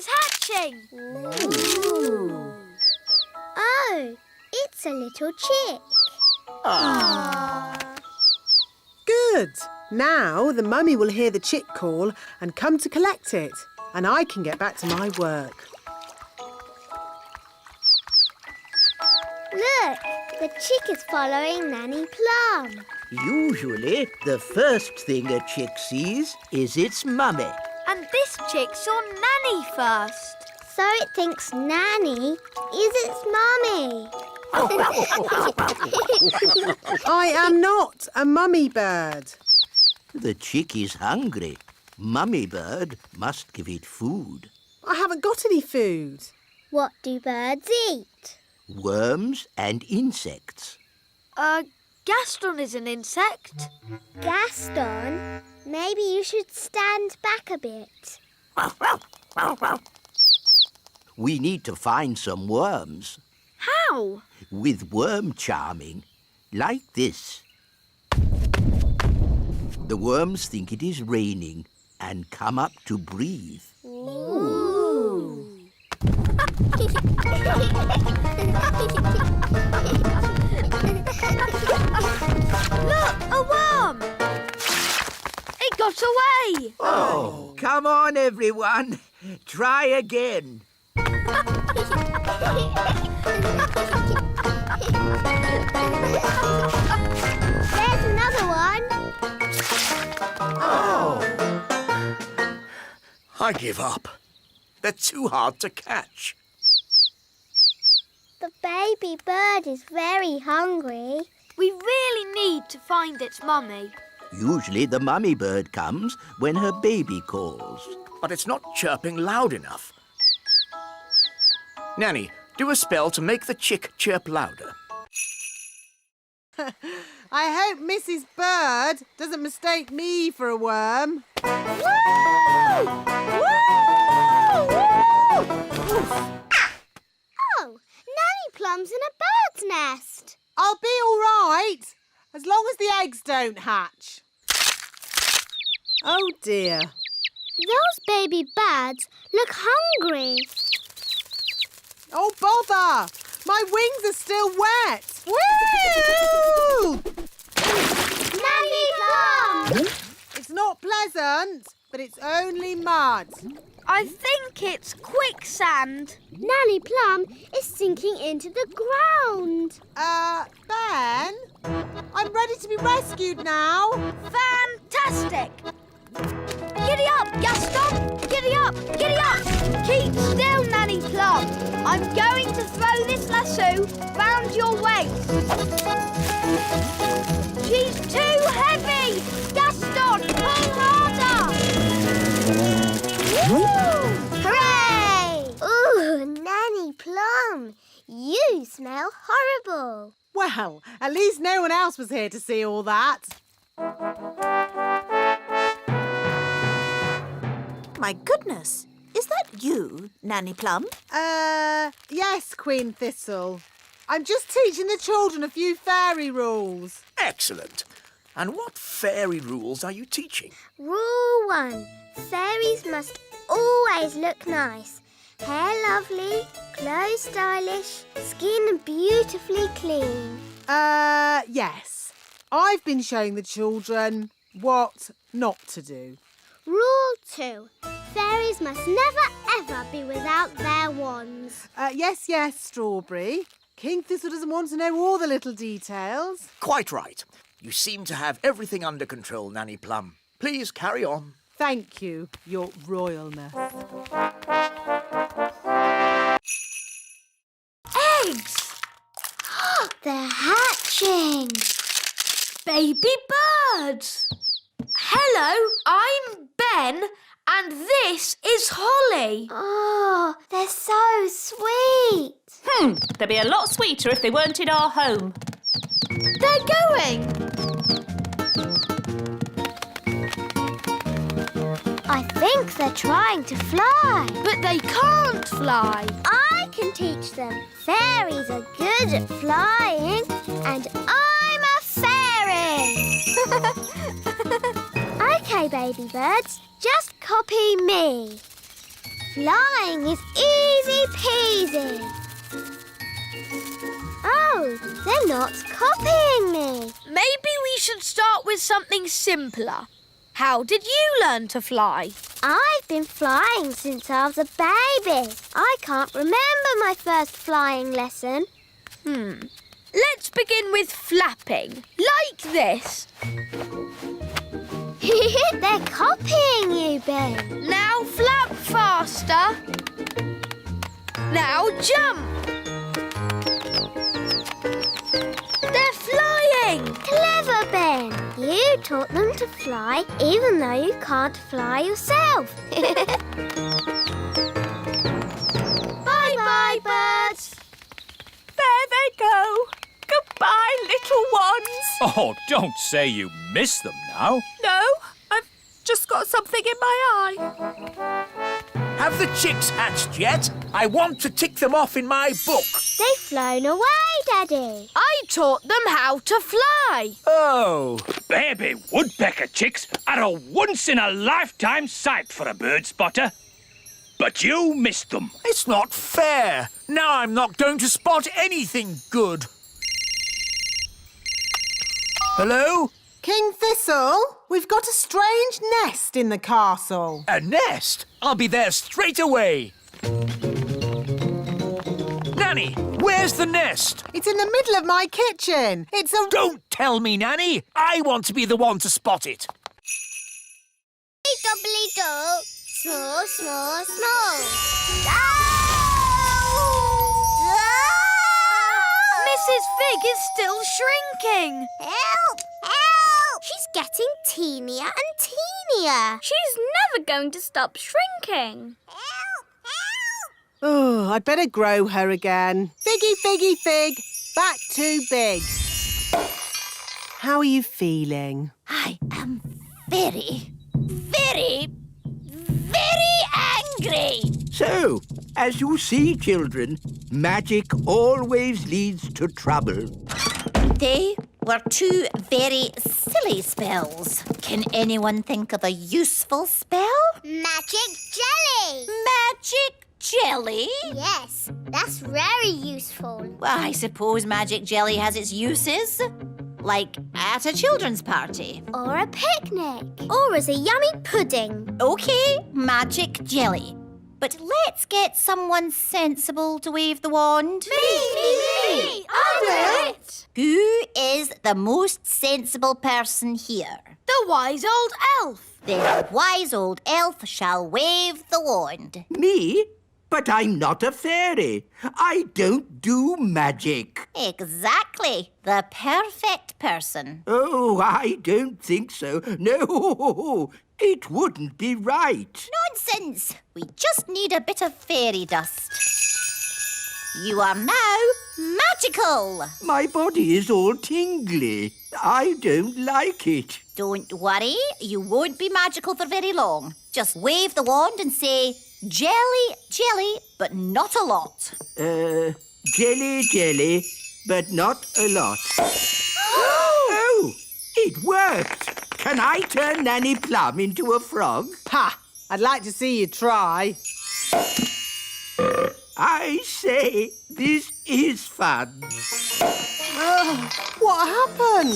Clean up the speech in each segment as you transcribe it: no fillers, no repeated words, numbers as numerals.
is hatching. Ooh. Oh, it's a little chick. Good. Now the mummy will hear the chick call and come to collect it, and I can get back to my work. Look, the chick is following Nanny Plum. Usually, the first thing a chick sees is its mummy. And this chick saw Nanny first. So it thinks Nanny is its mummy. I am not a mummy bird. The chick is hungry. Mummy bird must give it food. I haven't got any food. What do birds eat? Worms and insects. Gaston is an insect. Gaston, maybe you should stand back a bit. We need to find some worms. How? With worm charming, like this. The worms think it is raining and come up to breathe. Ooh. Look, a worm! It got away! Oh, come on, everyone. Try again. There's another one. Oh. I give up. They're too hard to catch. The baby bird is very hungry. We really need to find its mummy. Usually the mummy bird comes when her baby calls. But it's not chirping loud enough. Nanny, do a spell to make the chick chirp louder. I hope Mrs. Bird doesn't mistake me for a worm. Woo! Woo! Oh, Nanny Plum's in a bird's nest. I'll be all right, as long as the eggs don't hatch. Oh, dear. Those baby birds look hungry. Oh, bother! My wings are still wet. Woo! Nanny Plum! It's not pleasant, but it's only mud. I think it's quicksand. Nanny Plum is sinking into the ground. Ben? I'm ready to be rescued now. Fantastic! Giddy up, Gaston! Giddy up! Giddy up! Keep still, Nanny Plum. I'm going to throw this lasso round your waist. She's too heavy! Gaston, pull harder! Woo! Hooray! Ooh, Nanny Plum, you smell horrible. Well, at least no one else was here to see all that. My goodness, is that you, Nanny Plum? Yes, Queen Thistle. I'm just teaching the children a few fairy rules. Excellent. And what fairy rules are you teaching? Rule 1. Fairies must always look nice. Hair lovely, clothes stylish, skin beautifully clean. Yes. I've been showing the children what not to do. Rule 2. Fairies must never ever be without their wands. Yes, Strawberry. King Thistle doesn't want to know all the little details. Quite right. You seem to have everything under control, Nanny Plum. Please carry on. Thank you, Your Royalness. Eggs! They're hatching. Baby birds! Hello, I'm Ben, and this is Holly. Oh, they're so sweet. They'd be a lot sweeter if they weren't in our home. They're going. I think they're trying to fly. But they can't fly. I can teach them. Fairies are good at flying, and I'm a fairy. OK, baby birds, just copy me. Flying is easy peasy. Oh, they're not copying me. Maybe we should start with something simpler. How did you learn to fly? I've been flying since I was a baby. I can't remember my first flying lesson. Let's begin with flapping, like this. They're copying you, Ben. Now flap faster. Now jump. They're flying. Clever, Ben. You taught them to fly even though you can't fly yourself. Bye-bye, birds. There they go. Goodbye, little ones. Oh, don't say you miss them now. No, I've just got something in my eye. Have the chicks hatched yet? I want to tick them off in my book. They've flown away, Daddy. I taught them how to fly. Oh. Baby woodpecker chicks are a once-in-a-lifetime sight for a bird spotter. But you missed them. It's not fair. Now I'm not going to spot anything good. Hello? King Thistle, we've got a strange nest in the castle. A nest? I'll be there straight away. Nanny, where's the nest? It's in the middle of my kitchen. It's a... Don't tell me, Nanny. I want to be the one to spot it. Doubly-do. Small, small, small. Mrs. Fig is still shrinking. Help! Help! She's getting teenier and teenier. She's never going to stop shrinking. Help! Help! Oh, I'd better grow her again. Figgy, figgy, fig. Back too big. How are you feeling? I am very, very, very angry. So, as you see, children, magic always leads to trouble. They were two very silly spells. Can anyone think of a useful spell? Magic jelly. Magic jelly? Yes, that's very useful. Well, I suppose magic jelly has its uses. Like at a children's party. Or a picnic. Or as a yummy pudding. Okay, magic jelly. But let's get someone sensible to wave the wand. Me! I'll do it. Who is the most sensible person here? The wise old elf. The wise old elf shall wave the wand. Me? But I'm not a fairy. I don't do magic. Exactly. The perfect person. Oh, I don't think so. No, it wouldn't be right. Nonsense. We just need a bit of fairy dust. You are now magical. My body is all tingly. I don't like it. Don't worry. You won't be magical for very long. Just wave the wand and say, jelly, jelly, but not a lot. Jelly, jelly, but not a lot. Oh, it worked. Can I turn Nanny Plum into a frog? Ha! I'd like to see you try. I say, this is fun. What happened?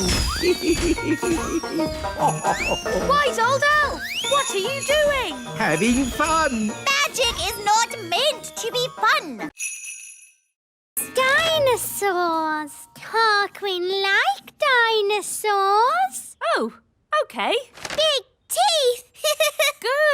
Wise old elf, what are you doing? Having fun. Magic is not meant to be fun. Dinosaurs. Tarquin like dinosaurs. Oh, OK. Big teeth.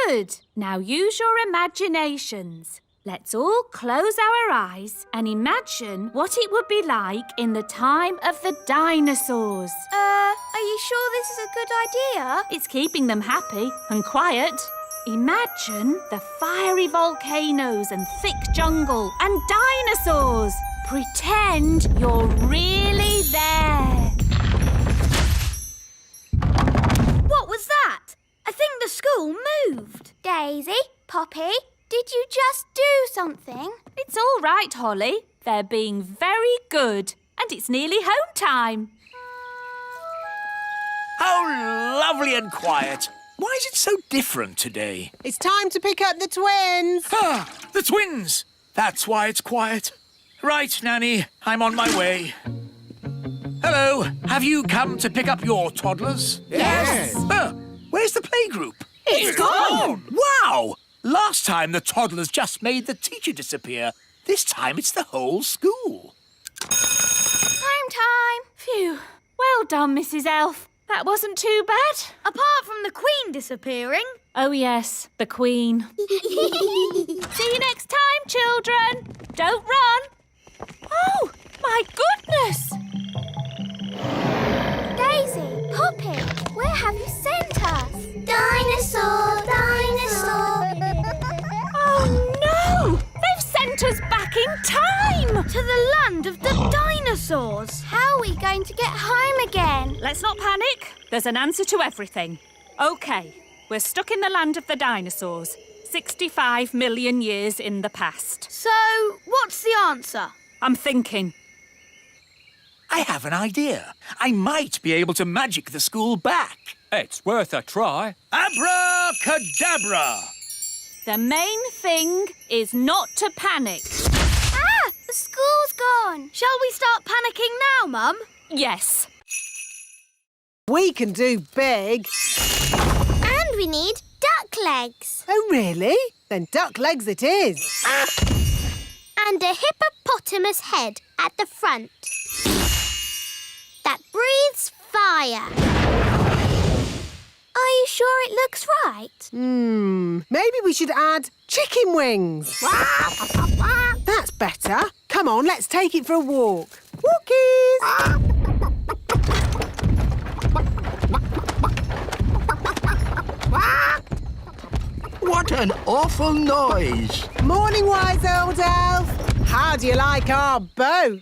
Good. Now use your imaginations. Let's all close our eyes and imagine what it would be like in the time of the dinosaurs. Are you sure this is a good idea? It's keeping them happy and quiet. Imagine the fiery volcanoes and thick jungle and dinosaurs. Pretend you're really there. What was that? I think the school moved. Daisy, Poppy, did you just do something? It's all right, Holly. They're being very good. And it's nearly home time. How lovely and quiet. Why is it so different today? It's time to pick up the twins. Ah, the twins! That's why it's quiet. Right, Nanny, I'm on my way. Hello, have you come to pick up your toddlers? Yes. Where's the playgroup? It's gone. Wow! Last time the toddlers just made the teacher disappear. This time it's the whole school. Home time. Phew. Well done, Mrs. Elf. That wasn't too bad. Apart from the Queen disappearing. Oh, yes, the Queen. See you next time, children. Don't run. Oh, my goodness. Daisy, Poppy, where have you sent us? Dinosaur, dinosaur. Oh, no. They've sent us back in time. To the land of the dinosaurs. How are we going to get home again? Let's not panic. There's an answer to everything. OK, we're stuck in the land of the dinosaurs. 65 million years in the past. So, what's the answer? I'm thinking. I have an idea. I might be able to magic the school back. It's worth a try. Abracadabra! The main thing is not to panic. Ah, the school's gone. Shall we start panicking now, Mum? Yes. We can do big. And we need duck legs. Oh, really? Then duck legs it is. And a hippopotamus head at the front. That breathes fire. Are you sure it looks right? Maybe we should add chicken wings. That's better. Come on, let's take it for a walk. Walkies! What an awful noise. Morning, wise old elf. How do you like our boat?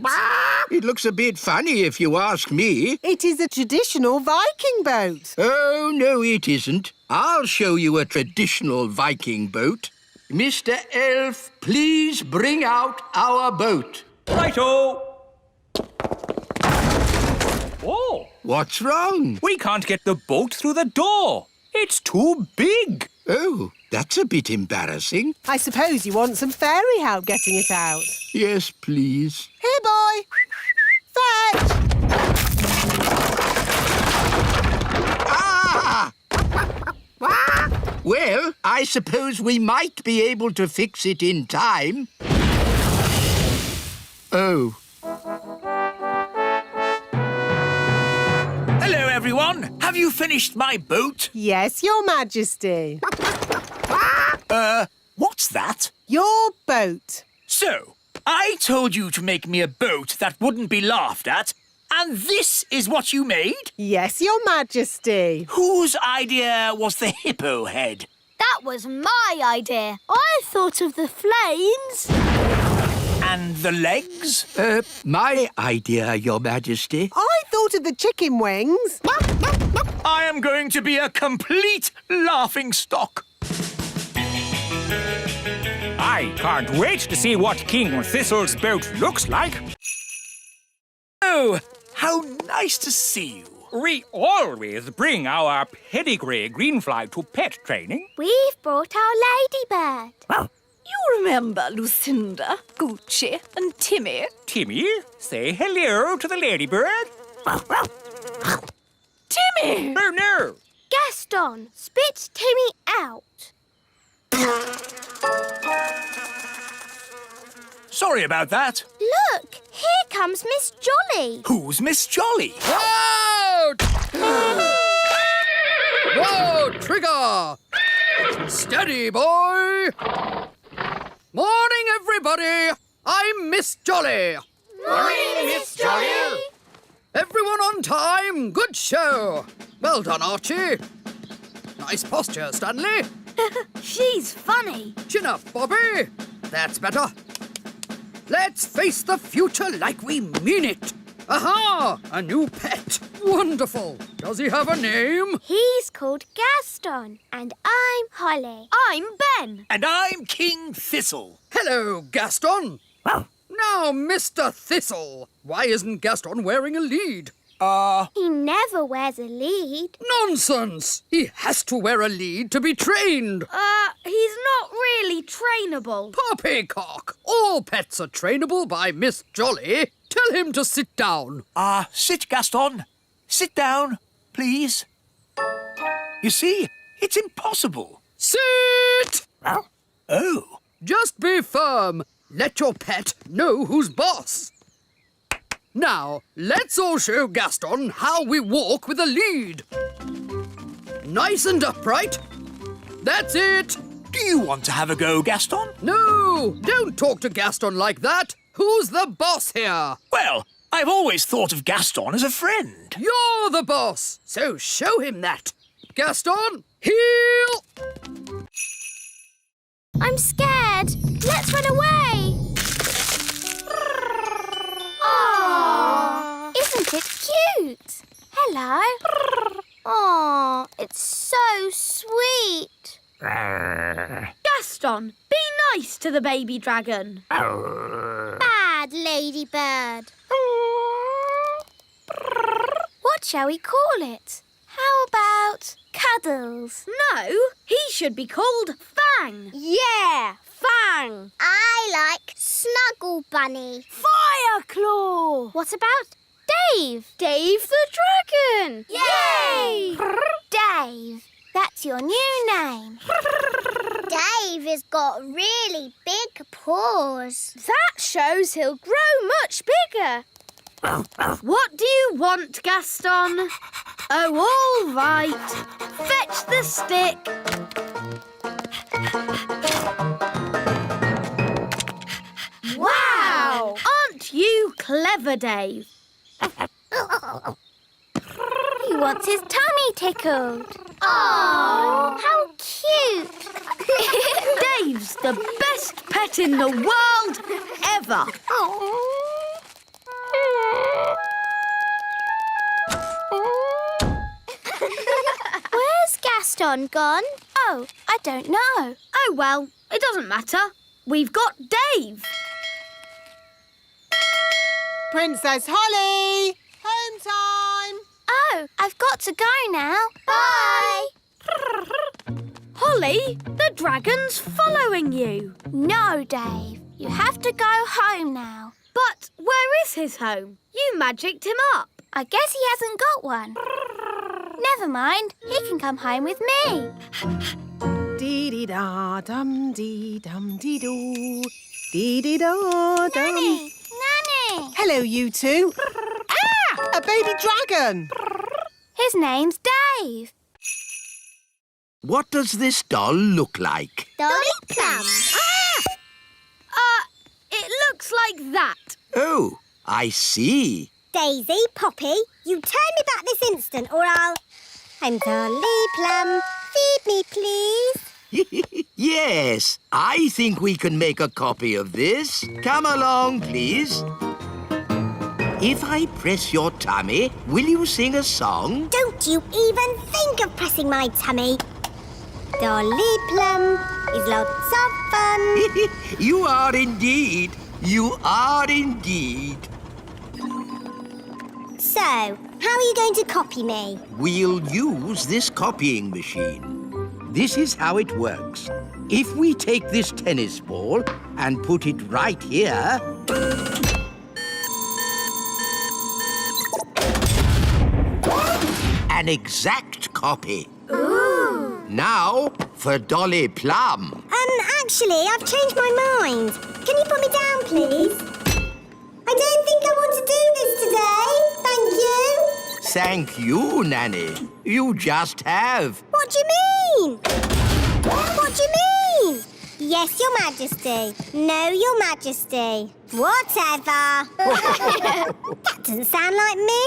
It looks a bit funny if you ask me. It is a traditional Viking boat. Oh, no, it isn't. I'll show you a traditional Viking boat. Mr. Elf, please bring out our boat. Righto! Oh, What's wrong? we can't get the boat through the door. It's too big. Oh, that's a bit embarrassing. I suppose you want some fairy help getting it out. Yes, please. Here, boy. Fetch! Ah! Well, I suppose we might be able to fix it in time. Oh. Hello, everyone. Have you finished my boat? Yes, Your Majesty. What's that? Your boat. So, I told you to make me a boat that wouldn't be laughed at, and this is what you made? Yes, Your Majesty. Whose idea was the hippo head? That was my idea. I thought of the flames. And the legs? My idea, Your Majesty. I thought of the chicken wings. I am going to be a complete laughingstock. I can't wait to see what King Thistle's boat looks like. Oh, how nice to see you. We always bring our pedigree greenfly to pet training. We've brought our ladybird. You remember Lucinda, Gucci and Timmy? Timmy, say hello to the ladybird. Timmy! Oh, no. Gaston, spit Timmy out. Sorry about that. Look, here comes Miss Jolly. Who's Miss Jolly? Out! Whoa, trigger! Steady, boy! Morning, everybody! I'm Miss Jolly. Morning, Miss Jolly. Everyone on time. Good show. Well done, Archie. Nice posture, Stanley. She's funny. Chin up, Bobby. That's better. Let's face the future like we mean it. Aha! A new pet. Wonderful. Does he have a name? He's called Gaston, and I'm Holly. I'm Ben. And I'm King Thistle. Hello, Gaston. Now, Mr. Thistle, why isn't Gaston wearing a lead? He never wears a lead. Nonsense! He has to wear a lead to be trained. He's not really trainable. Poppycock! All pets are trainable by Miss Jolly. Tell him to sit down. Sit, Gaston. Sit down, please. You see, it's impossible. Sit! Oh. Just be firm. Let your pet know who's boss. Now, let's all show Gaston how we walk with a lead. Nice and upright. That's it. Do you want to have a go, Gaston? No, don't talk to Gaston like that. Who's the boss here? Well, I've always thought of Gaston as a friend. You're the boss, so show him that. Gaston, heel! I'm scared. Let's run away. Aww. Isn't it cute? Hello. Aww, it's so sweet. Gaston, be nice to the baby dragon. Bad ladybird. What shall we call it? How about Cuddles? No, he should be called Fang. Yeah, Fang. I like Snuggle Bunny. Fireclaw. What about Dave? Dave the dragon. Yay! Dave, that's your new name. Dave has got really big paws. That shows he'll grow much bigger. What do you want, Gaston? Oh, all right. Fetch the stick. Wow! Aren't you clever, Dave? He wants his tummy tickled. Oh, how cute. Dave's the best pet in the world ever. Where's Gaston gone? Oh, I don't know. Oh, well, it doesn't matter. We've got Dave. Princess Holly! Home time! Oh, I've got to go now. Bye. Holly, the dragon's following you. No, Dave. You have to go home now. But where is his home? You magicked him up. I guess he hasn't got one. Never mind. He can come home with me. Dee-dee-da-dum-dee-dum-dee-doo. Dee-dee-da-dum. Nanny! Hello, you two. A baby dragon! His name's Dave. What does this doll look like? Dolly Plum. It looks like that. Oh, I see. Daisy, Poppy, you turn me back this instant or I'm Dolly Plum. Feed me, please. Yes, I think we can make a copy of this. Come along, please. If I press your tummy, will you sing a song? Don't you even think of pressing my tummy. Dolly Plum is lots of fun. You are indeed. You are indeed. So, how are you going to copy me? We'll use this copying machine. This is how it works. If we take this tennis ball and put it right here... An exact copy. Ooh. Now for Dolly Plum. Actually, I've changed my mind. Can you put me down, please? I don't think I want to do this today. Thank you. Thank you, Nanny. You just have. What do you mean? What do you mean? Yes, Your Majesty. No, Your Majesty. Whatever. That doesn't sound like me.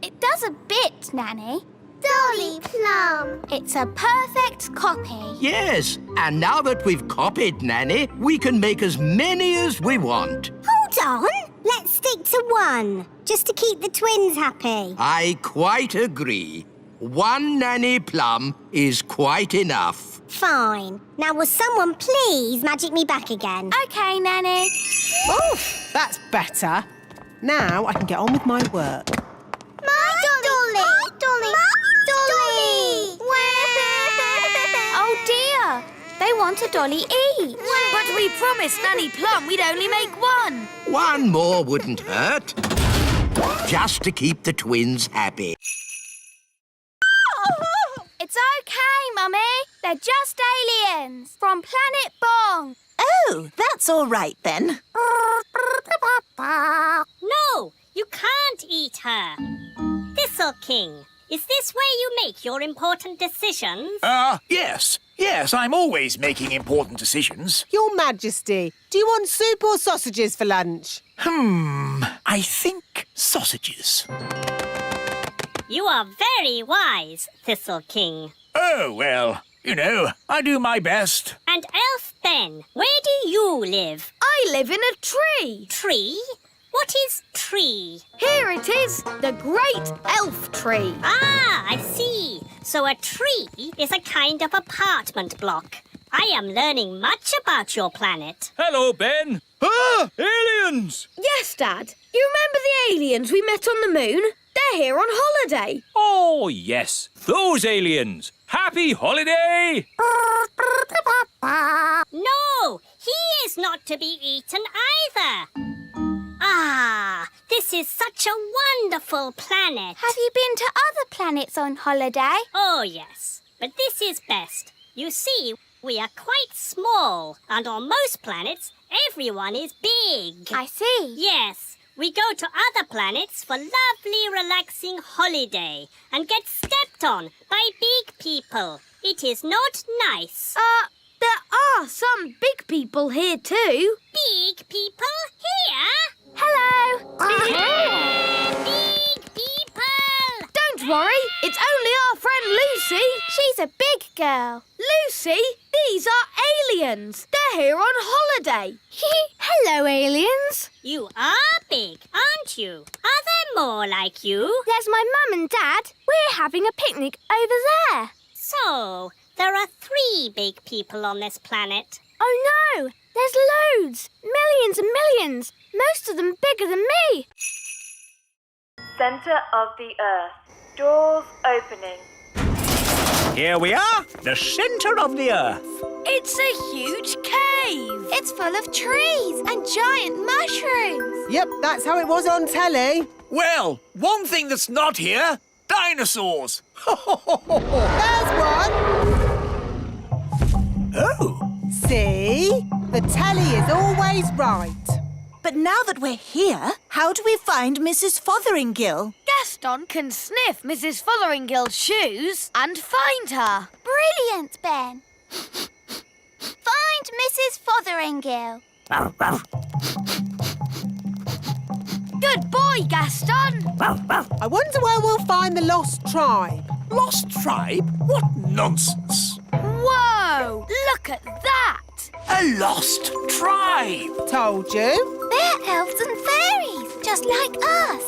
It does a bit, Nanny. Dolly Plum. It's a perfect copy. Yes, and now that we've copied Nanny, we can make as many as we want. Hold on. Let's stick to one, just to keep the twins happy. I quite agree. One Nanny Plum is quite enough. Fine. Now will someone please magic me back again? OK, Nanny. Oof, that's better. Now I can get on with my work. My dolly! My dolly! My dolly! Oh dear, they want a dolly each. But we promised Nanny Plum we'd only make one. One more wouldn't hurt. Just to keep the twins happy. It's okay, Mummy. They're just aliens from Planet Bong. Oh, that's all right then. No, you can't eat her. Thistle King, is this where you make your important decisions? Yes. Yes, I'm always making important decisions. Your Majesty, do you want soup or sausages for lunch? I think sausages. You are very wise, Thistle King. Oh, well, you know, I do my best. And Elf Ben, where do you live? I live in a tree. Tree? What is tree? Here it is, the Great Elf Tree. Ah, I see. So a tree is a kind of apartment block. I am learning much about your planet. Hello, Ben. Ah, aliens! Yes, Dad. You remember the aliens we met on the moon? They're here on holiday. Oh, yes. Those aliens. Happy holiday! No, he is not to be eaten either. Ah, this is such a wonderful planet. Have you been to other planets on holiday? Oh, yes. But this is best. You see, we are quite small, and on most planets, everyone is big. I see. Yes, we go to other planets for lovely, relaxing holiday and get stepped on by big people. It is not nice. There are some big people here too. Big people here? Hello. Big people! Don't worry, it's only our friend Lucy. She's a big girl. Lucy, these are aliens. They're here on holiday. Hello, aliens. You are big, aren't you? Are there more like you? There's my mum and dad. We're having a picnic over there. So, there are 3 big people on this planet. Oh no, there's loads. Millions and millions. Most of them bigger than me. Centre of the Earth. Doors opening. Here we are, the centre of the Earth. It's a huge cave. It's full of trees and giant mushrooms. Yep, that's how it was on telly. Well, one thing that's not here, dinosaurs. There's one. Oh. See? The telly is always right. But now that we're here, how do we find Mrs. Fotheringill? Gaston can sniff Mrs. Fotheringill's shoes and find her. Brilliant, Ben. Find Mrs. Fotheringill. Good boy, Gaston. I wonder where we'll find the lost tribe. Lost tribe? What nonsense. Whoa! Look at that! A lost tribe. Told you. They're elves and fairies, just like us.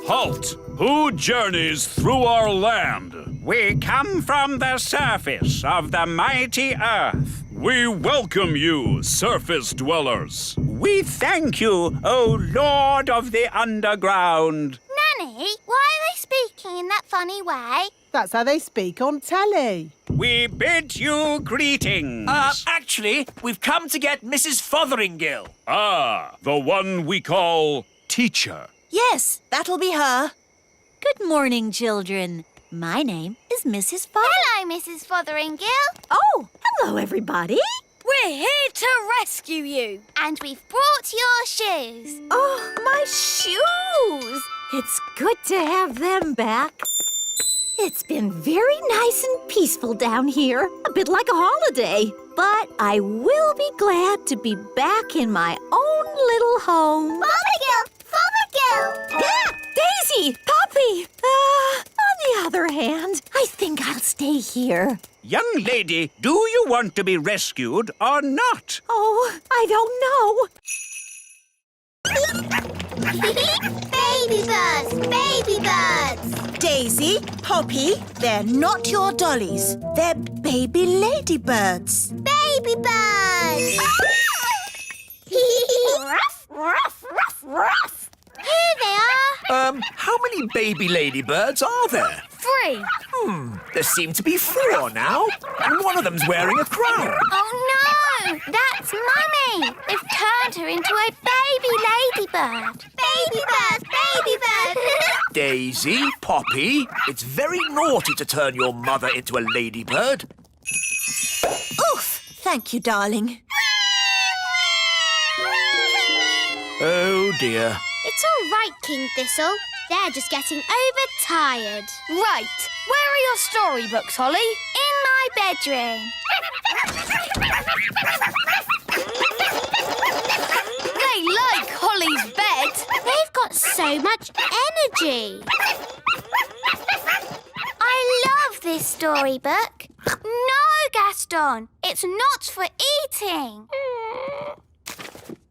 Halt! Who journeys through our land? We come from the surface of the mighty earth. We welcome you, surface dwellers. We thank you, O Lord of the underground. Nanny, why are they speaking in that funny way? That's how they speak on telly. We bid you greetings. Actually, we've come to get Mrs. Fotheringill. Ah, the one we call teacher. Yes, that'll be her. Good morning, children. My name is Mrs. Hello, Mrs. Fotheringill. Oh, hello, everybody. We're here to rescue you. And we've brought your shoes. Oh, my shoes. It's good to have them back. It's been very nice and peaceful down here, a bit like a holiday. But I will be glad to be back in my own little home. Fotheringill! Fotheringill! Ah, Daisy! Poppy! On the other hand, I think I'll stay here. Young lady, do you want to be rescued or not? Oh, I don't know. Baby birds! Baby birds! Daisy, Poppy, they're not your dollies. They're baby ladybirds. Baby birds! Ruff, ruff, ruff, ruff! Here they are! How many baby ladybirds are there? 3. There seem to be 4 now, and one of them's wearing a crown. Oh no! That's Mummy! They've turned her into a baby ladybird. Baby bird! Baby bird! Daisy, Poppy, it's very naughty to turn your mother into a ladybird. Oof! Thank you, darling. Oh dear. It's all right, King Thistle. They're just getting overtired. Right. Where are your storybooks, Holly? In my bedroom. They like Holly's bed. They've got so much energy. I love this storybook. No, Gaston, it's not for eating.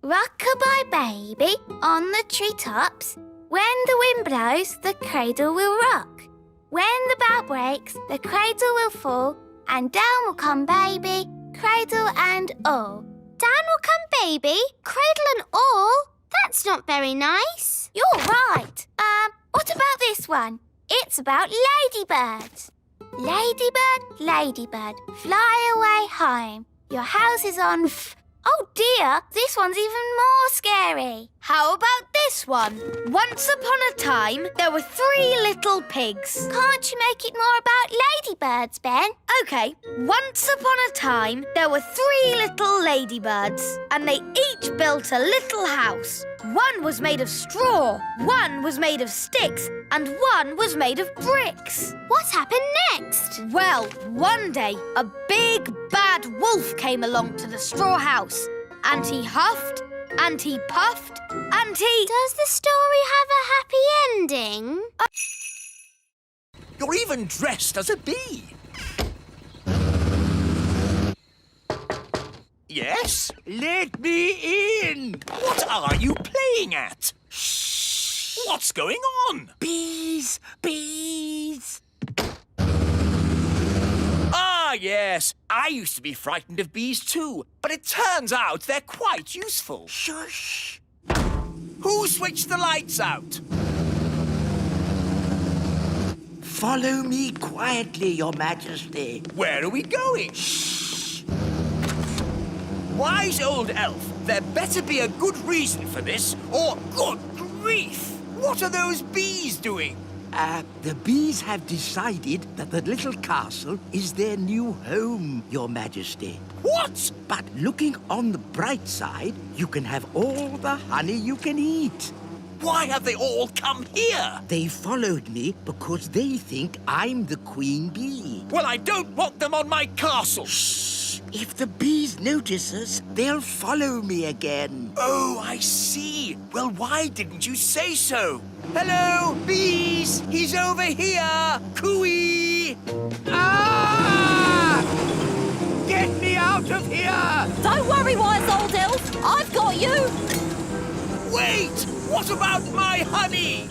Rock-a-bye baby on the treetops. When the wind blows, the cradle will rock. When the bough breaks, the cradle will fall, and down will come baby, cradle and all. Down will come baby, cradle and all? That's not very nice. You're right. What about this one? It's about ladybirds. Ladybird, ladybird, fly away home. Your house is on Oh dear, this one's even more scary. How about this one? Once upon a time, there were 3 little pigs. Can't you make it more about ladybirds, Ben? OK, once upon a time, there were 3 little ladybirds, and they each built a little house. One was made of straw, one was made of sticks, and one was made of bricks. What happened next? Well, one day, a big, bad wolf came along to the straw house, and he huffed, and he puffed, and he... Does the story have a happy ending? You're even dressed as a bee. Yes? Let me in! What are you playing at? Shh! What's going on? Bees! Bees! Ah, yes. I used to be frightened of bees too, but it turns out they're quite useful. Shush! Who switched the lights out? Follow me quietly, Your Majesty. Where are we going? Shh! Wise old elf, there better be a good reason for this, or good grief! What are those bees doing? The bees have decided that the little castle is their new home, Your Majesty. What? But looking on the bright side, you can have all the honey you can eat. Why have they all come here? They followed me because they think I'm the queen bee. Well, I don't want them on my castle. Shh! If the bees notice us, they'll follow me again. Oh, I see. Well, why didn't you say so? Hello, bees! He's over here! Cooey! Ah! Get me out of here! Don't worry, wise old elf. I've got you. Wait! What about my honey?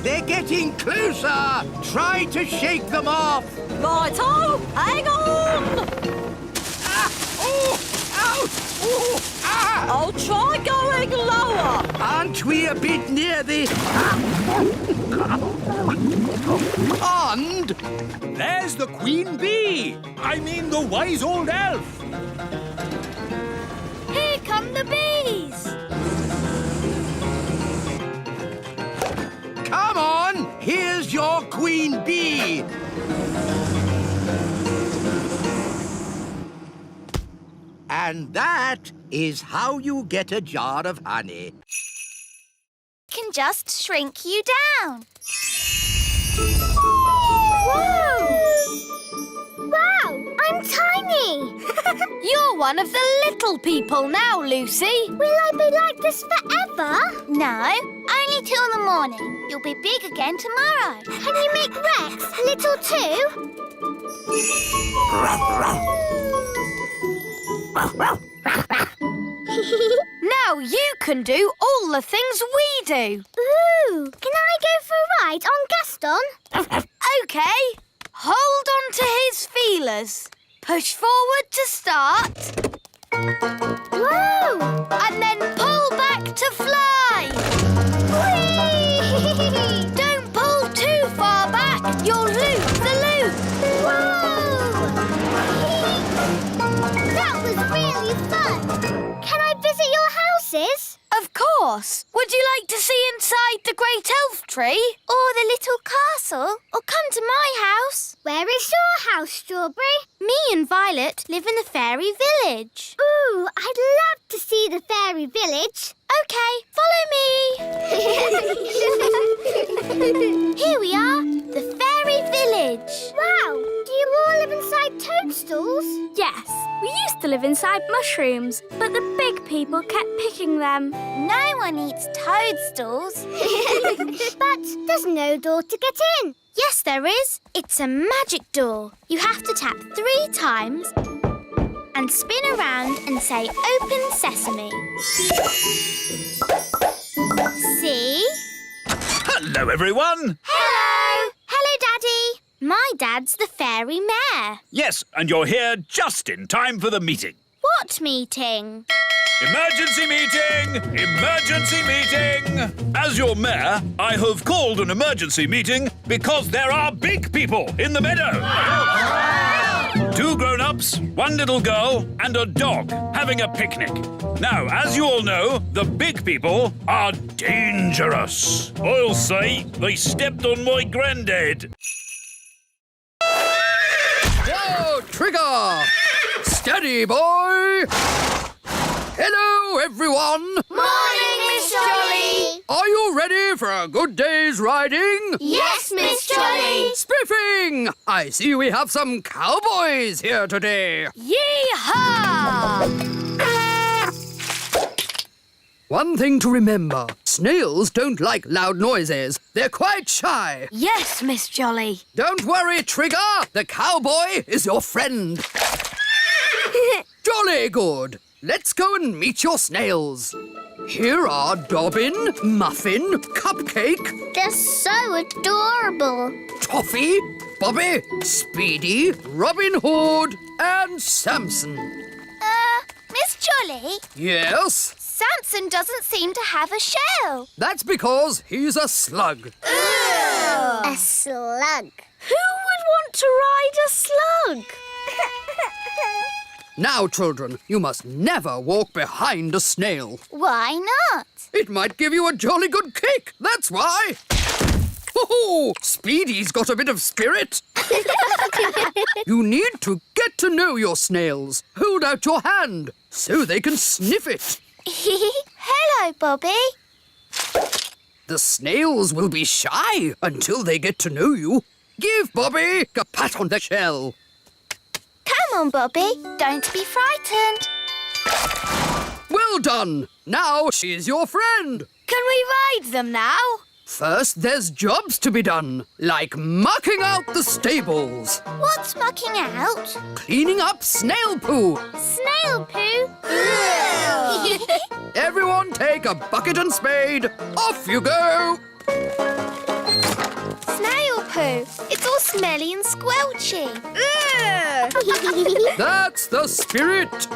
They're getting closer! Try to shake them off! Right-o! Hang on! Ah! Oh! Ouch! Oh! Ah! I'll try going lower. Aren't we a bit near the... pond? There's the queen bee. I mean the wise old elf. Here come the bees! Come on! Here's your queen bee! And that is how you get a jar of honey. Can just shrink you down. Whoa! Wow, I'm tiny! You're one of the little people now, Lucy. Will I be like this forever? No, only till the morning. You'll be big again tomorrow. Can you make Rex little too? Now you can do all the things we do. Ooh, can I go for a ride on Gaston? OK. Hold on to his feelers. Push forward to start. Whoa! And then pull back to fly! Whee! Don't pull too far back, you'll lose the loop! Whoa! That was really fun! Can I visit your houses? Of course! Would you like to see inside the great elf tree? Or the little castle? Or come to my house? Where is your house, Strawberry? Me and Violet live in the fairy village. Ooh, I'd love to see the fairy village. OK, follow me. Here we are, the fairy village. Wow, do you all live inside toadstools? Yes, we used to live inside mushrooms, but the big people kept picking them. No one eats toadstools. But there's no door to get in. Yes, there is. It's a magic door. You have to tap 3 times and spin around and say, "Open Sesame." See? Hello, everyone. Hello! Hello, Daddy. My dad's the fairy mayor. Yes, and you're here just in time for the meeting. What meeting? Emergency meeting! Emergency meeting! As your mayor, I have called an emergency meeting because there are big people in the meadow. 2 grown-ups, 1 little girl, and a dog having a picnic. Now, as you all know, the big people are dangerous. I'll say they stepped on my granddad. Whoa, Trigger! Steady, boy! Hello, everyone! Morning, Miss Jolly! Are you ready for a good day's riding? Yes, Miss Jolly! Spiffing! I see we have some cowboys here today. Yee-haw! One thing to remember, snails don't like loud noises. They're quite shy. Yes, Miss Jolly. Don't worry, Trigger. The cowboy is your friend. Jolly good. Let's go and meet your snails. Here are Dobbin, Muffin, Cupcake, They're so adorable. Toffee, Bobby, Speedy, Robin Hood, and Samson. Miss Jolly? Yes? Samson doesn't seem to have a shell. That's because he's a slug. A slug. Who would want to ride a slug? Now, children, you must never walk behind a snail. Why not? It might give you a jolly good kick, that's why. Oh, Speedy's got a bit of spirit. You need to get to know your snails. Hold out your hand so they can sniff it. Hello, Bobby. The snails will be shy until they get to know you. Give Bobby a pat on the shell. Come on, Bobby. Don't be frightened. Well done. Now she's your friend. Can we ride them now? First, there's jobs to be done, like mucking out the stables, What's mucking out? cleaning up snail poo. Snail poo? Everyone take a bucket and spade. Off you go. Snail poo. It's all smelly and squelchy. That's the spirit.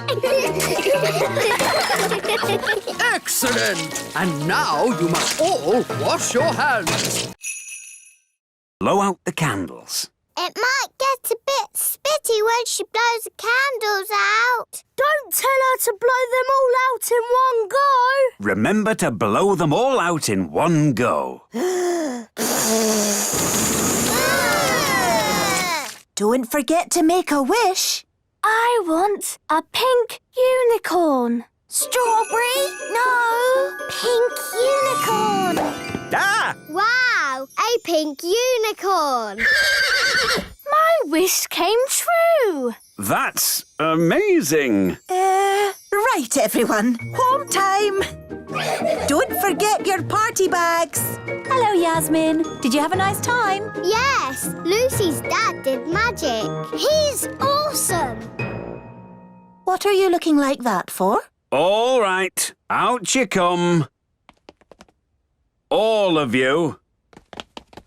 Excellent. And now you must all wash your hands. Blow out the candles. It might get a bit spitty when she blows the candles out. Don't tell her to blow them all out in one go. Remember to blow them all out in one go. Don't forget to make a wish. I want a pink unicorn. Strawberry? No. Pink unicorn. Ah! Wow, a pink unicorn. My wish came true. That's amazing. Right, everyone. Home time. Don't forget your party bags. Hello, Yasmin. Did you have a nice time? Yes, Lucy's dad did magic. He's awesome. What are you looking like that for? All right, out you come. All of you.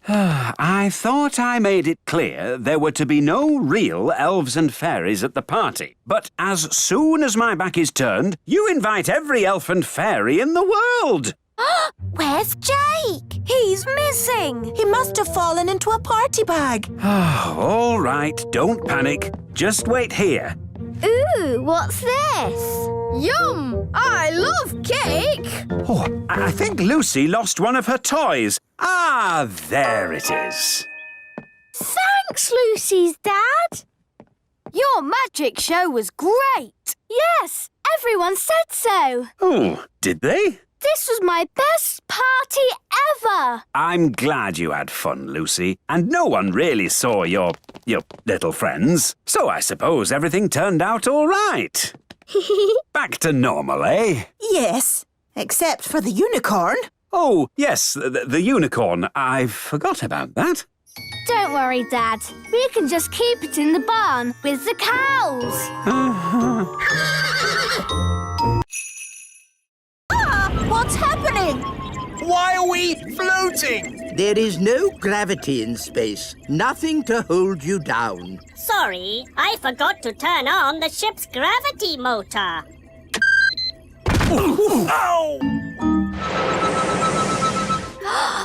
I thought I made it clear there were to be no real elves and fairies at the party. But as soon as my back is turned, you invite every elf and fairy in the world. Where's Jake? He's missing. He must have fallen into a party bag. All right, don't panic. Just wait here. Ooh, what's this? Yum! I love cake. Oh, I think Lucy lost one of her toys. Ah, there it is. Thanks, Lucy's dad. Your magic show was great. Yes, everyone said so. Oh, did they? This was my best party ever. I'm glad you had fun, Lucy. And no one really saw your little friends. So I suppose everything turned out all right. Back to normal, eh? Yes, except for the unicorn. Oh, yes, the unicorn. I forgot about that. Don't worry, Dad. We can just keep it in the barn with the cows. What's happening? Why are we floating? There is no gravity in space. Nothing to hold you down. Sorry, I forgot to turn on the ship's gravity motor. Ow!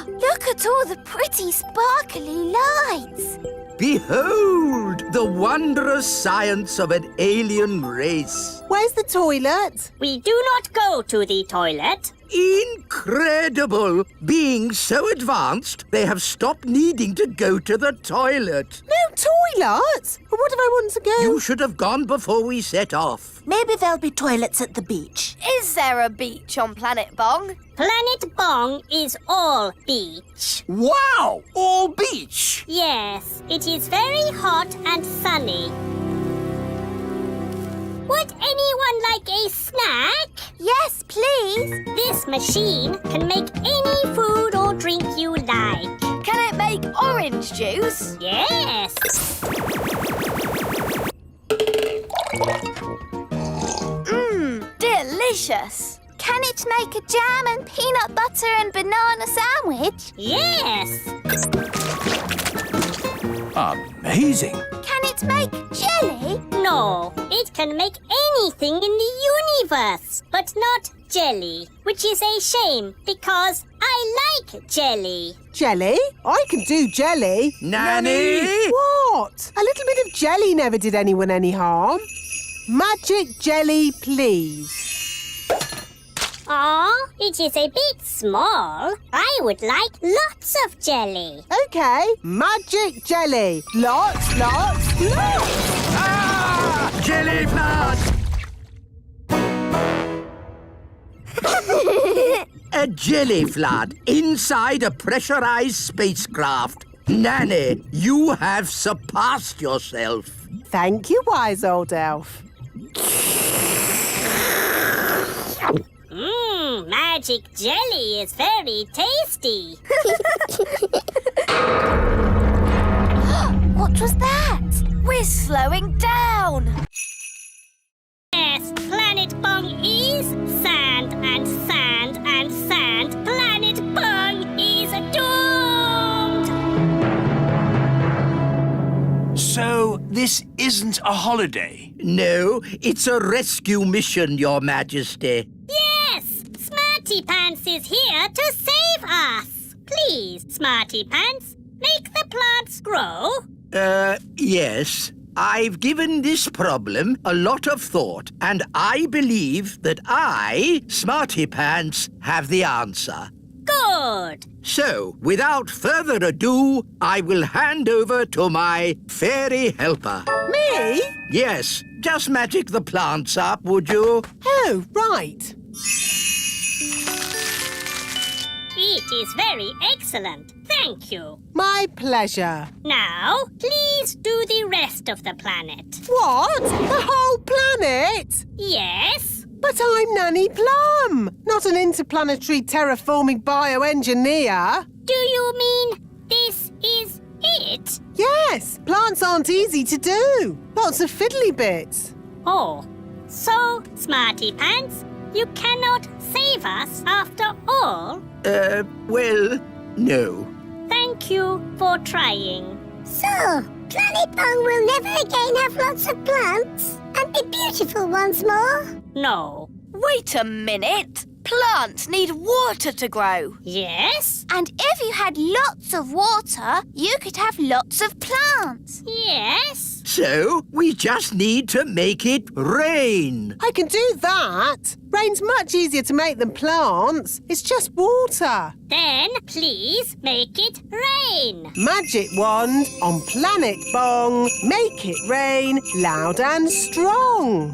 Look at all the pretty sparkly lights. Behold the wondrous science of an alien race. Where's the toilet? We do not go to the toilet. Incredible! Being so advanced, they have stopped needing to go to the toilet. No toilet? What if I want to go? You should have gone before we set off. Maybe there'll be toilets at the beach. Is there a beach on Planet Bong? Planet Bong is all beach. Wow! All beach! Yes, it is very hot and sunny. Would anyone like a snack? Yes, please. This machine can make any food or drink you like. Can it make orange juice? Yes. Delicious. Can it make a jam and peanut butter and banana sandwich? Yes. Amazing. Can it make jelly? No, it can make anything in the universe, but not jelly, which is a shame because I like jelly. Jelly? I can do jelly. Nanny! What? A little bit of jelly never did anyone any harm. Magic jelly, please. Aw, it is a bit small. I would like lots of jelly. OK, magic jelly. Lots, lots, lots. Ah! Jelly flood! A jelly flood inside a pressurized spacecraft. Nanny, you have surpassed yourself. Thank you, wise old elf. Magic jelly is very tasty. What was that? We're slowing down. Yes, Planet Bong is sand and sand and sand. Planet Bong is doomed. So, this isn't a holiday? No, it's a rescue mission, Your Majesty. Yes, Smarty Pants is here to save us. Please, Smarty Pants, make the plants grow. Yes. I've given this problem a lot of thought, and I believe that I, Smarty Pants, have the answer. Good. So, without further ado, I will hand over to my fairy helper. Me? Yes, just magic the plants up, would you? Oh, right. It is very excellent. Thank you. My pleasure. Now, please do the rest of the planet. What? The whole planet? Yes? But I'm Nanny Plum, not an interplanetary terraforming bioengineer. Do you mean this is it? Yes, plants aren't easy to do. Lots of fiddly bits. Oh, so, Smarty Pants, you cannot save us after all? Well, no. Thank you for trying. So, Planet Bung will never again have lots of plants and be beautiful once more? No. Wait a minute. Plants need water to grow. Yes? And if you had lots of water, you could have lots of plants. Yes? So, we just need to make it rain. I can do that. Rain's much easier to make than plants. It's just water. Then please make it rain. Magic wand on Planet Bong. Make it rain loud and strong.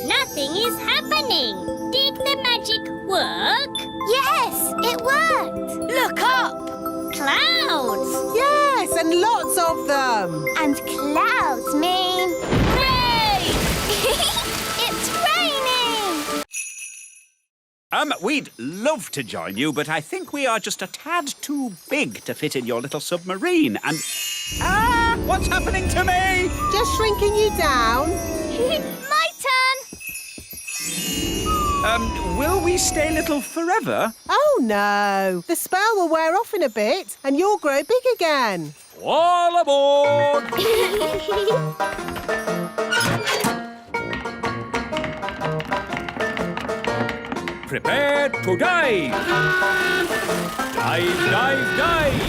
Nothing is happening. Did the magic work? Yes, it worked. Look up. Clouds. Yes, and lots of them. And clouds mean rain. It's raining. We'd love to join you, but I think we are just a tad too big to fit in your little submarine. And what's happening to me? Just shrinking you down. My turn. Will we stay little forever? Oh, no. The spell will wear off in a bit and you'll grow big again. All aboard! Prepare to dive! Dive, dive, dive!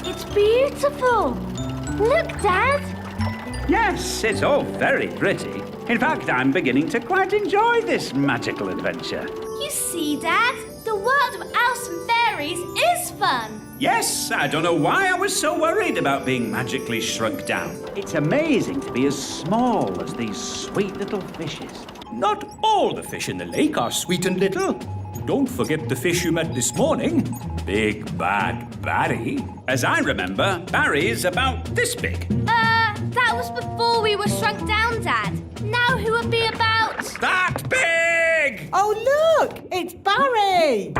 It's beautiful. Look, Dad. Yes, it's all very pretty. In fact, I'm beginning to quite enjoy this magical adventure. You see, Dad, the world of elves and fairies is fun. Yes, I don't know why I was so worried about being magically shrunk down. It's amazing to be as small as these sweet little fishes. Not all the fish in the lake are sweet and little. Don't forget the fish you met this morning. Big Bad Barry. As I remember, Barry's about this big. That was before we were shrunk down, Dad. Now he would be about... That big! Oh, look! It's Barry!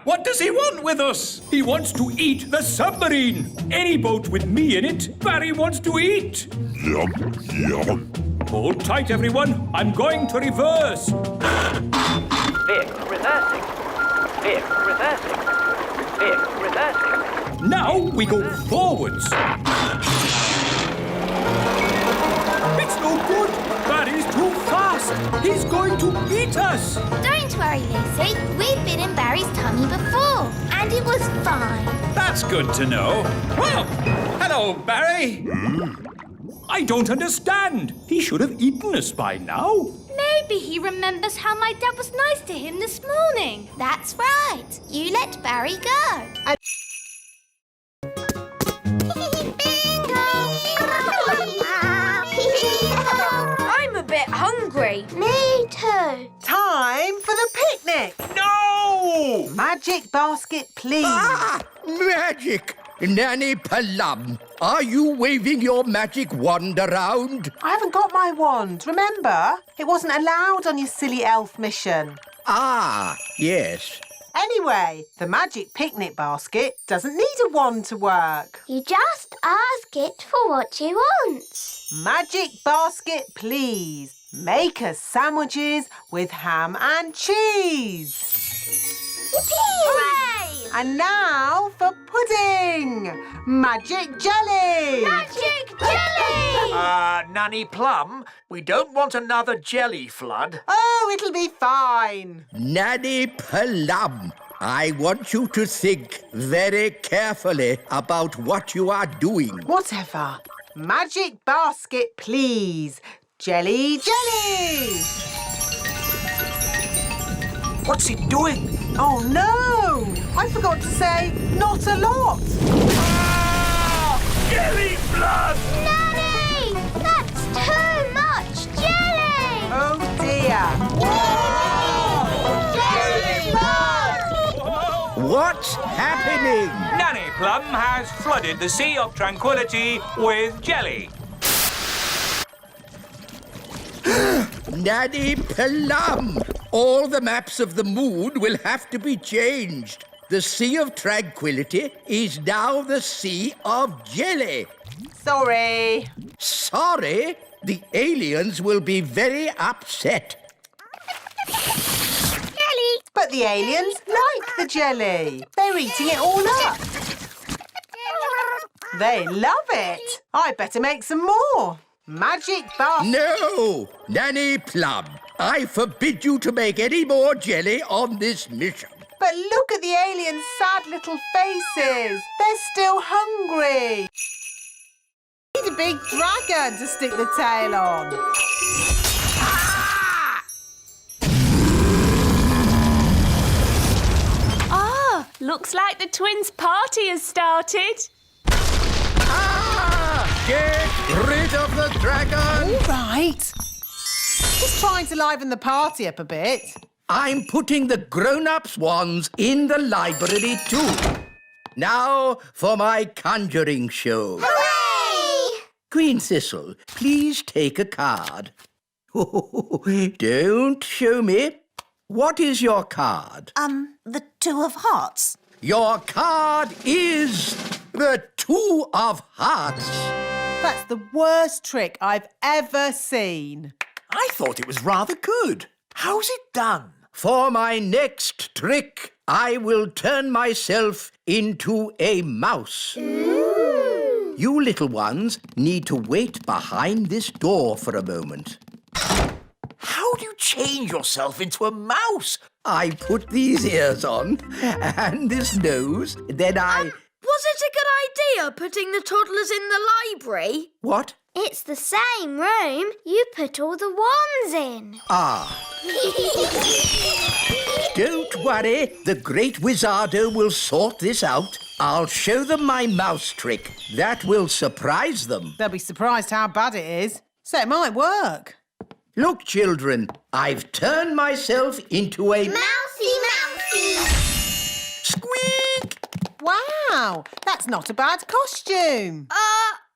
What does he want with us? He wants to eat the submarine. Any boat with me in it, Barry wants to eat. Yum, yum. Hold tight, everyone. I'm going to reverse. Vehicle reversing. Vehicle reversing. Vehicle reversing. Now we go forwards. It's no good. Barry's too fast. He's going to eat us. Don't worry, Lucy. We've been in Barry's tummy before, and it was fine. That's good to know. Well, hello, Barry. I don't understand. He should have eaten us by now. Maybe he remembers how my dad was nice to him this morning. That's right. You let Barry go. I'm a bit hungry. Me too. Time for the picnic. No! Magic basket, please. Magic! Nanny Plum, are you waving your magic wand around? I haven't got my wand, remember? It wasn't allowed on your silly elf mission. Ah, yes. Anyway, the magic picnic basket doesn't need a wand to work. You just ask it for what you want. Magic basket, please. Make us sandwiches with ham and cheese. Hooray! And now for pudding. Magic jelly. Magic jelly! Nanny Plum, we don't want another jelly flood. Oh, it'll be fine. Nanny Plum, I want you to think very carefully about what you are doing. Whatever. Magic basket, please. Jelly, jelly. What's he doing? Oh, no. I forgot to say not a lot. Jelly flood! Nanny! That's too much jelly! Oh, dear. Jelly flood! What's happening? Nanny Plum has flooded the Sea of Tranquility with jelly. Nanny Plum, all the maps of the moon will have to be changed. The Sea of Tranquility is now the Sea of Jelly. Sorry. Sorry? The aliens will be very upset. But the aliens like the jelly. They're eating it all up. They love it. I better make some more. Magic bar. No! Nanny Plum, I forbid you to make any more jelly on this mission. But look at the aliens' sad little faces. They're still hungry. Need a big dragon to stick the tail on. Ah, looks like the twins' party has started. Get rid of the dragon! All right. Just trying to liven the party up a bit. I'm putting the grown-ups' wands in the library too. Now for my conjuring show. Hooray! Queen Thistle, please take a card. Don't show me. What is your card? The Two of Hearts. Your card is the Two of Hearts. That's the worst trick I've ever seen. I thought it was rather good. How's it done? For my next trick, I will turn myself into a mouse. Ooh. You little ones need to wait behind this door for a moment. How do you change yourself into a mouse? I put these ears on and this nose, then I... Was it a good idea putting the toddlers in the library? What? It's the same room you put all the wands in. Ah. Don't worry, the great Wizardo will sort this out. I'll show them my mouse trick. That will surprise them. They'll be surprised how bad it is. So it might work. Look, children, I've turned myself into a... Mousy! Squeak! Wow, that's not a bad costume.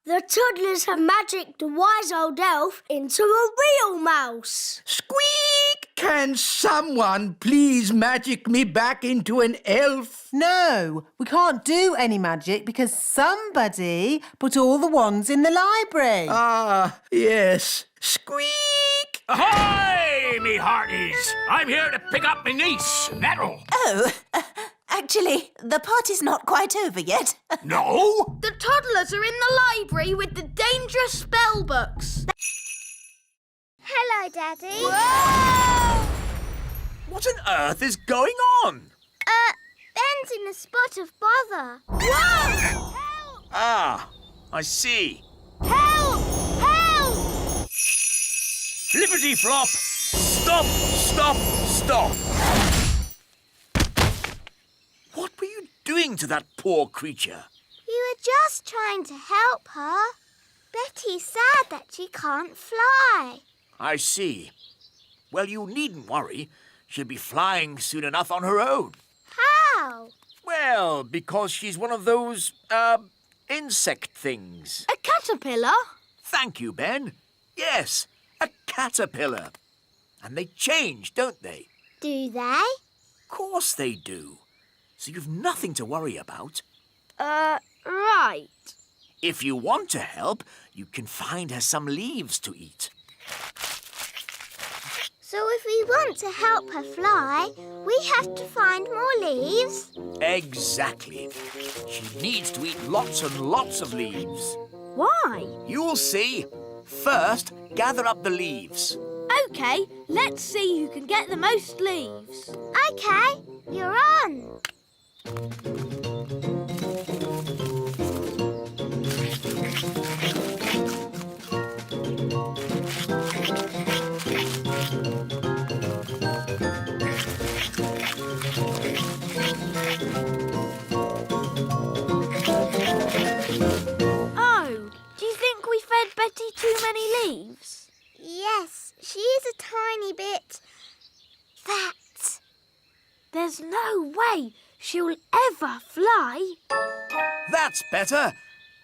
The toddlers have magicked the wise old elf into a real mouse. Squeak! Can someone please magic me back into an elf? No, we can't do any magic because somebody put all the wands in the library. Ah, yes. Squeak! Ahoy, me hearties! I'm here to pick up my niece, Nettle. Oh, actually, the party's not quite over yet. No? The toddlers are in the library with the dangerous spell books. Hello, Daddy. Whoa! What on earth is going on? Ben's in a spot of bother. Whoa! Ah, I see. Help! Help! Flippity flop! Stop! Stop! Stop! What were you doing to that poor creature? You were just trying to help her. Betty's sad that she can't fly. I see. Well, you needn't worry. She'll be flying soon enough on her own. How? Well, because she's one of those, insect things. A caterpillar? Thank you, Ben. Yes, a caterpillar. And they change, don't they? Do they? Of course they do. So you've nothing to worry about. Right. If you want to help, you can find her some leaves to eat. So if we want to help her fly, we have to find more leaves? Exactly. She needs to eat lots and lots of leaves. Why? You'll see. First, gather up the leaves. OK, let's see who can get the most leaves. OK, you're on. Oh, do you think we fed Betty too many leaves? Yes, she is a tiny bit fat. There's no way she'll ever fly. That's better.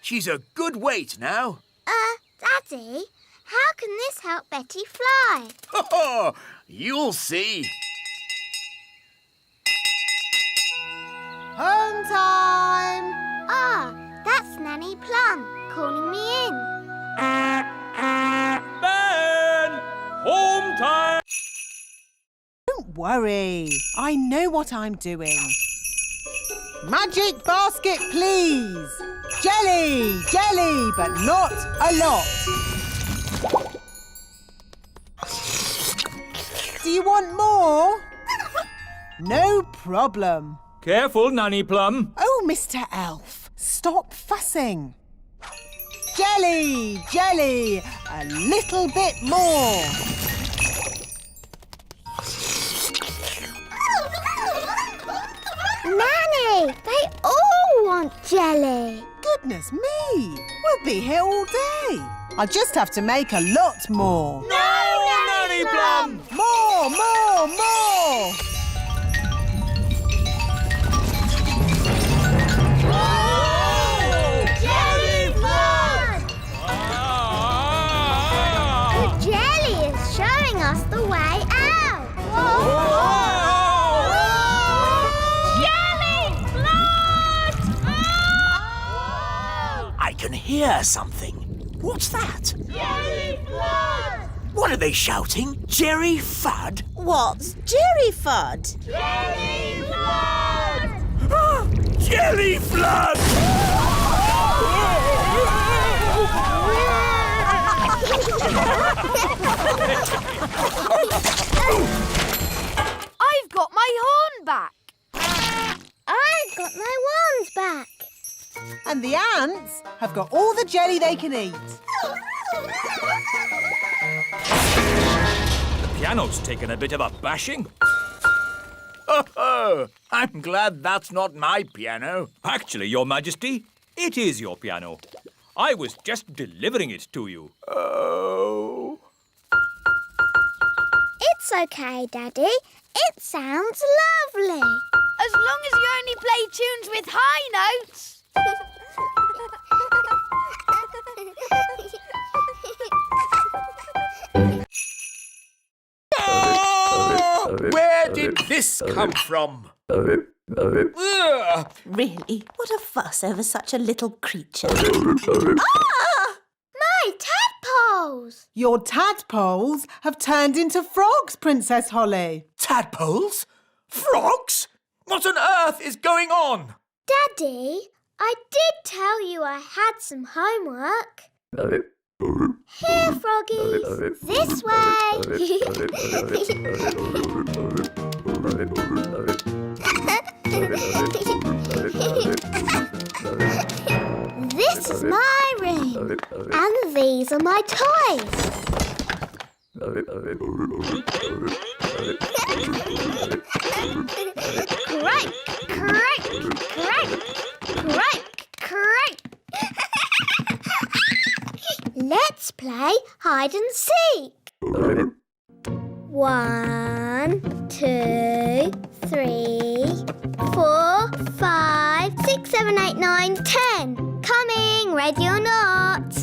She's a good weight now. Daddy, how can this help Betty fly? Oh, you'll see. Home time! Ah, that's Nanny Plum calling me in. Ben! Home time! Don't worry. I know what I'm doing. Magic basket, please. Jelly, jelly, but not a lot. Do you want more? No problem. Careful, Nanny Plum. Oh, Mr. Elf, stop fussing. Jelly, jelly, a little bit more. Nanny, they all want jelly. Goodness me, we'll be here all day. I'll just have to make a lot more. No, Nanny Plum! More, more, more! Jelly flood! The jelly is showing us the way out. Jelly flood! I can hear something. What's that? Jelly flood! What are they shouting? Jerry Fudd? What's Jerry Fudd? Jelly flood! Jelly flood! I've got my horn back. I've got my wands back. And the ants have got all the jelly they can eat. The piano's taken a bit of a bashing. Oh, I'm glad that's not my piano. Actually, Your Majesty, it is your piano. I was just delivering it to you. Oh. It's okay, Daddy. It sounds lovely. As long as you only play tunes with high notes. Oh, where did this come from? Ugh. Really? What a fuss over such a little creature. My tadpoles! Your tadpoles have turned into frogs, Princess Holly. Tadpoles? Frogs? What on earth is going on? Daddy, I did tell you I had some homework. Here, froggies. This way. This is my room. And these are my toys. Crank, crank, crank, crank, crank. Let's play hide and seek. 1, 2, 3, 4, 5, 6, 7, 8, 9, 10. Coming, ready or not?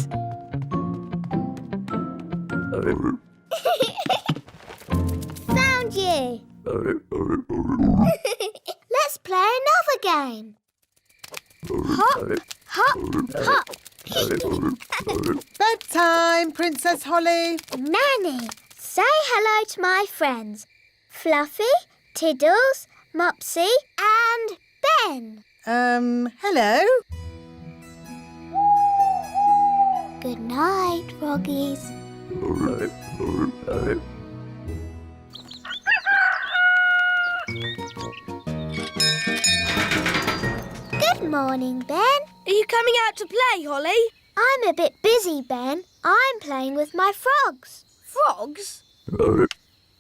Found you. Let's play another game. Hop, hop, hop. Bedtime, Princess Holly. Nanny, say hello to my friends. Fluffy, Tiddles, Mopsy and Ben. Hello? Good night, froggies. Good morning, Ben. Are you coming out to play, Holly? I'm a bit busy, Ben. I'm playing with my frogs. Frogs?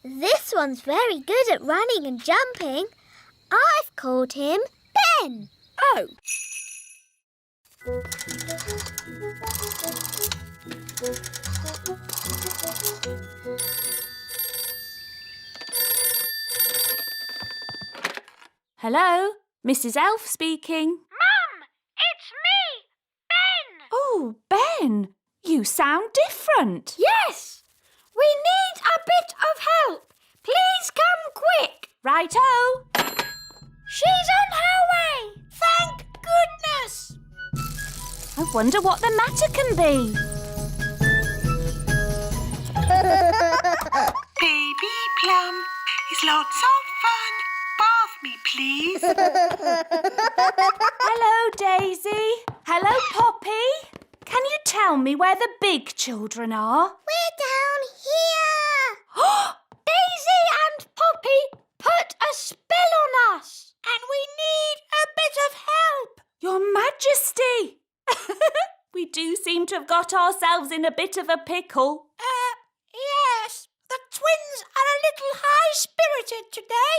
This one's very good at running and jumping. I've called him Ben. Oh. Hello? Mrs. Elf speaking. Mum, it's me, Ben. Oh, Ben, you sound different. Yes! We need a bit of help. Please come quick. Righto. She's on her way. Thank goodness. I wonder what the matter can be. Baby Plum is lots of fun. Bath me, please. Hello, Daisy. Hello, Poppy. Can you tell me where the big children are? We're down here. Daisy and Poppy put a spell on us. And we need a bit of help. Your Majesty. We do seem to have got ourselves in a bit of a pickle. Yes. The twins are a little high-spirited today.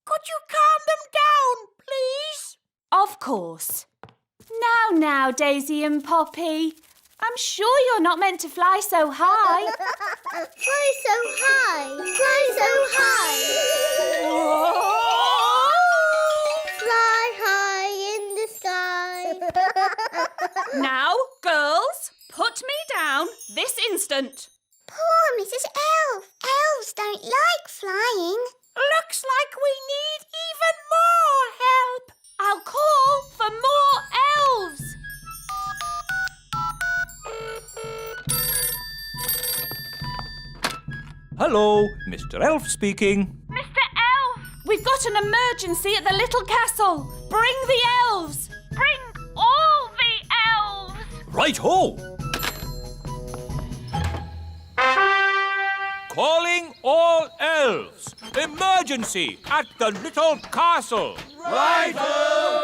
Could you calm them down, please? Of course. Now, Daisy and Poppy. I'm sure you're not meant to fly so high. Fly so high. Fly so high. Fly high in the sky. Now, girls, put me down this instant. Poor Mrs. Elf. Elves don't like flying. Looks like we need even more help. I'll call for more elves. Hello, Mr. Elf speaking. Mr. Elf! We've got an emergency at the little castle. Bring the elves. Bring all the elves. Right-ho! Calling all elves. Emergency at the little castle. Right-ho!